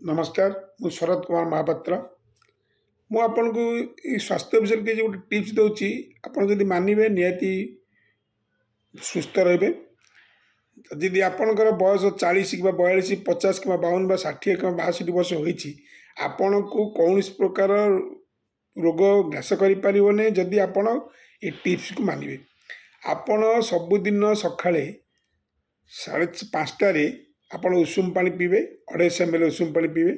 नमस्कार मु शरद कुमार महापात्र मु आपन को स्वास्थ्य विषय के गोटे टिप्स दूची आपन जदि मानवे निहाती सुस्थ रे जदि आपणकर बयस 40 कि 42 50 कि 52 60 कि 62 वर्ष होती आपण को कौन प्रकार रोग ग्रास कर जदि आपण ये टिप्स को मानवे आपण सबुदिन सका 5:30 ଆପଣ ଉଷୁମ ପାଣି ପିଇବେ 250 ml ଉଷୁମ ପାଣି ପିଇବେ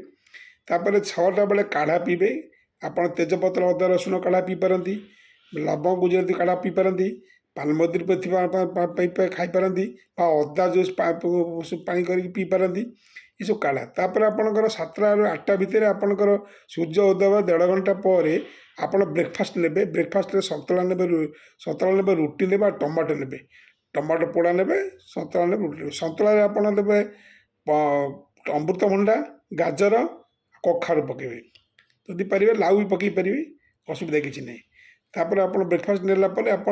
ତାପରେ 6ଟା ବେଳେ କାଢ଼ା ପିଇବେ ଆପଣ ତେଜପତ୍ର ଅଦା ରସୁଣ କାଢ଼ା ପିଇପାରନ୍ତି ଲବଙ୍ଗ ଗୁଜୁରାତି କାଢ଼ା ପିଇପାରନ୍ତି ପାନମଧୁରୀ ଥିବା ଖାଇପାରନ୍ତି ବା ଅଦା ଜୁସ୍ ପାଣି କରିକି ପିଇପାରନ୍ତି ଏସବୁ କାଢ଼ା ତାପରେ ଆପଣଙ୍କର 7ଟାରୁ 8ଟା ଭିତରେ ଆପଣଙ୍କର ସୂର୍ଯ୍ୟ ଉଦୟ 1.5 ଘଣ୍ଟା ପରେ ଆପଣ ବ୍ରେକଫାଷ୍ଟ ନେବେ ବ୍ରେକଫାଷ୍ଟରେ ସନ୍ତୁଳା ନେବେ ରୁଟି ନେବେ ଆଉ ଟମାଟୋ ନେବେ टमाटो पोड़ा ने सतुला ने सतुला आप देवे अमृतभंडा गाजर कखारु पकेबे जदि पारे लाउ भी पकई पारे असुविधा किसी ना तापर आप ब्रेकफास्ट नेला आप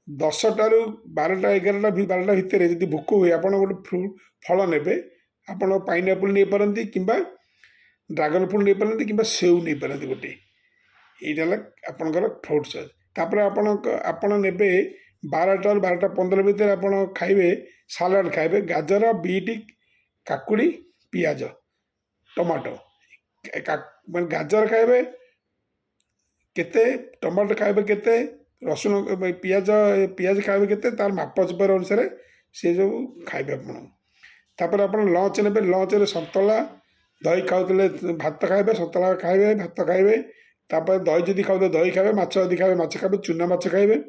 10टारू 12टा 11टा भितर जब भोक हुए आप गोटे फल ने आप पाइनएप्पल नहीं पारती कि ड्रागन फ्रूट नहीं पारती कि सेव नहीं पारती गोटे यहाँ आपंकर फ्रुट्स तापर आपण ने 12टारू 12:15 भितर आप खाइबे सालाड खाइबे गाजर बीट काकुड़ी पियाज टमाटो गाजर खाइबे केते टमाटो खाइबे केते रसुण पियाज खाइबे केते तार माप चुपर अनुसार से जो खाइबे तापर आप लंच ने लंच रे सतुला दही खाऊले भात खाइबे सतुला खाइबे भात खाइबे तापर दही जदि खाऊ दही खाइबे माछ जदि खाइबे माछ खाइबे चूना माछ खाइबे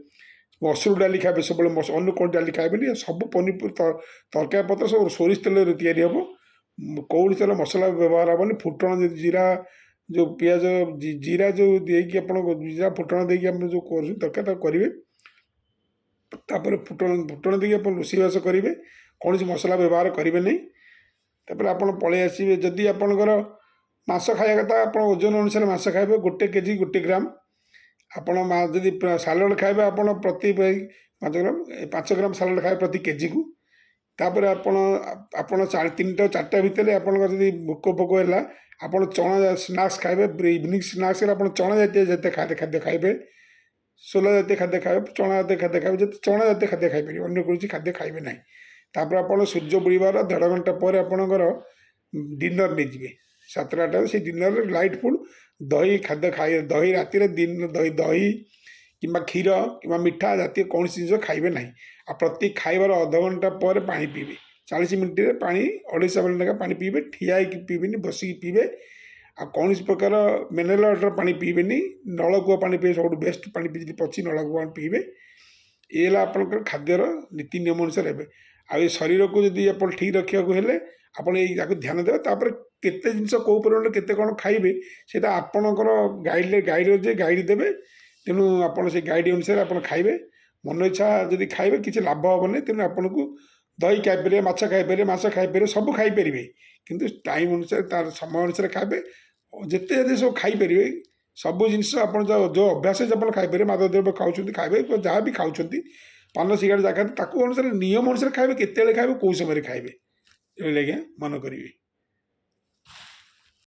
मसूर डाली खाइबे सब अन्य कौन डाली खाइबे सब पनीपरिया तरकारी पत्र सब सोरिष तेल हम कौन तेल मसला व्यवहार हेनी फुटण जीरा जो पियाज जीरा जो देकी आप जीरा फुटण देकी आप जो तरकारी करेंगे तापर फुटण देकी आप रोषेईबास करेंगे कौन मसला व्यवहार करेंगे नहीं तापर आप पलि आसवे जदि आपणकर मांस खाया कथा आप ओजन अनुसार मांस खाइबे 1 केजी 1 ग्राम आपण जदि सालाड खाइबे आपण प्रति 5 ग्राम सालाड खाइबे प्रति केजी को तापर आपण 3टा 4टा भितर आपण जदि भोक भोक है आपण चना स्नाक्स खाइबे इवनिंग स्नाक्स आप चना जातीय खाद्य खाइबे सोला जातीय खाद्य खाइबे चना जातीय खाद्य खाइबे चना जातीय खाद्य खाइबे अन्य कौन खाद्य खाइबे ना तापर आप सूर्य बुड़ार 1.5 घंटा पर आपणकर डिनर नहीं जाए 7टा से डिनर लाइट फुड दही खाद्य खाए दही राति दिन दही दही कि क्षीर कि मिठा जातीय कौन जिन खाइबे ना आ प्रति खाइबार अध घंटा पर पानी पीबे 40 मिनट पानी 250 ml लेखा पानी पीबे ठिया पीबे बसिक पीबे आ कौन प्रकार मिनरल वाटर पानी पीबे नलकूआ पानी पीबे सब बेस्ट पानी पी पची नलकूआ पीबे ये आप खाद्यर नीति नियम अनुसार हे आ शरीर को जब आप ठीक रखा आप ध्यान देवे तापर केते जिनस कौ परिमाण केते कौन खाइबे सेटा आपणकर गाइड देवे तेणु आपड़ से गाइड अनुसार आप खाइबे मन इच्छा जदि खाइबे किसी लाभ हेनी तेणु आपन को दही खाइपर माछ खाइपर मांस खाइपर सब खाइपर किंतु टाइम अनुसार तार समय अनुसार खाइबे जिते जब सब खाइपर सब जिनस आप जो अभ्यास आप खाइपर मादक द्रव्य खाऊँ खाइबे जहाँ भी खाऊँ पान सिगारेट जगह अनुसार नियम अनुसार खाइबे केते खाइबे कौ समय खाइबे ये मन करेंगे।